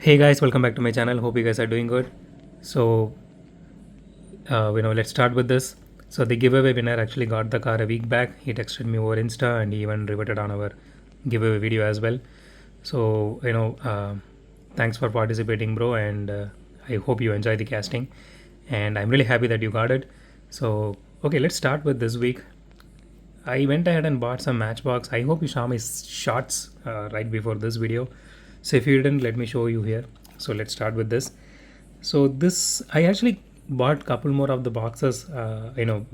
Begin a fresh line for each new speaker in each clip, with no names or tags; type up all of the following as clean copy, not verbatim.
Hey guys, welcome back to my channel. Hope you guys are doing good. So, let's start with this. So the giveaway winner actually got the car a week back. He texted me over Insta and he even reverted on our giveaway video as well. So, thanks for participating, bro. And I hope you enjoy the casting. And I'm really happy that you got it. So, okay, let's start with this week. I went ahead and bought some Matchbox. I hope you saw my shots right before this video. So if you didn't, let me show you here. So let's start with this. So this, I actually bought couple more of the boxes.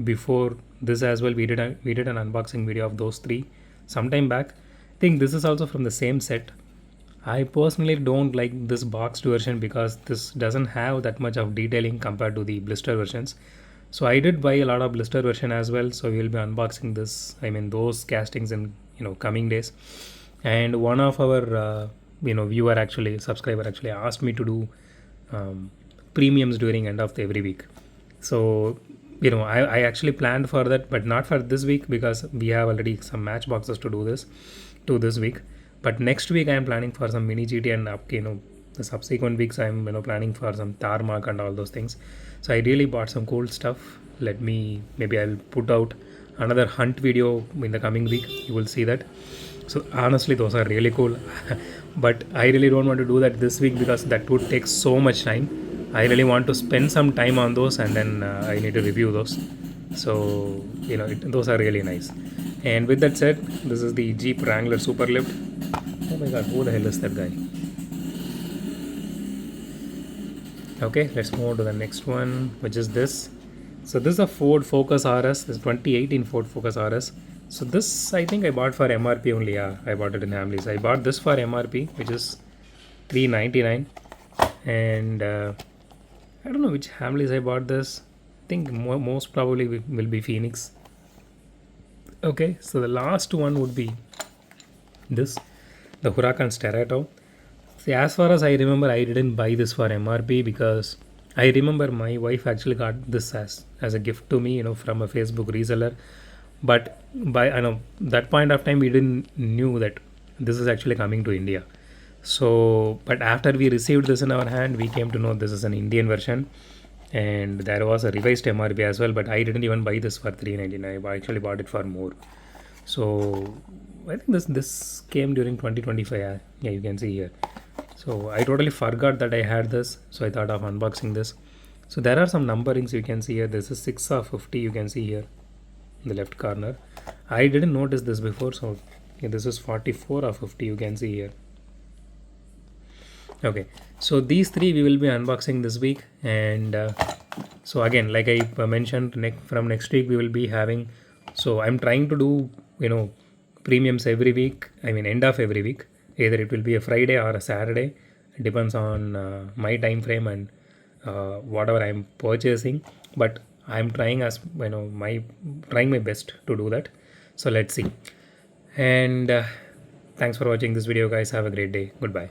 Before this as well, we did an unboxing video of those three sometime back. I think this is also from the same set. I personally don't like this boxed version because this doesn't have that much of detailing compared to the blister versions. So I did buy a lot of blister version as well. So we'll be unboxing this. I mean those castings in coming days. And one of our viewer actually subscriber actually asked me to do premiums during end of every week. So I actually planned for that, but not for this week because we have already some matchboxes to do this week. But next week I am planning for some mini GT and up the subsequent weeks I'm planning for some tarmac and all those things. So I really bought some cool stuff. Maybe I'll put out another hunt video in the coming week. You will see that. So honestly those are really cool. But I really don't want to do that this week because that would take so much time. I really want to spend some time on those and then I need to review those. So those are really nice. And with that said, this is the Jeep Wrangler Superlift. Oh my god, who the hell is that guy? Okay, let's move on to the next one, which is this. So this is a Ford Focus RS. This is 2018 Ford Focus RS. So this I think I bought for MRP only. Yeah, I bought it in Hamleys. I bought this for MRP, which is $399, and I don't know which Hamleys I bought this. I think most probably will be Phoenix. Okay, so the last one would be this, the Huracan Sterato. See, as far as I remember, I didn't buy this for MRP because I remember my wife actually got this as a gift to me, from a Facebook reseller. But by that point of time, we didn't knew that this is actually coming to India. So, but after we received this in our hand, we came to know this is an Indian version, and there was a revised MRP as well. But I didn't even buy this for $399. I actually bought it for more. So I think this came during 2025. Yeah, you can see here. So I totally forgot that I had this, so I thought of unboxing this. So there are some numberings you can see here. This is 6 of 50, you can see here in the left corner. I didn't notice this before, so this is 44 of 50, you can see here. Okay, so these three we will be unboxing this week. And so again, like I mentioned, from next week we will be having, so I'm trying to do premiums every week. I mean end of every week. Either it will be a Friday or a Saturday. It depends on my time frame and whatever I'm purchasing. But I'm trying trying my best to do that. So let's see. And thanks for watching this video, guys. Have a great day. Goodbye.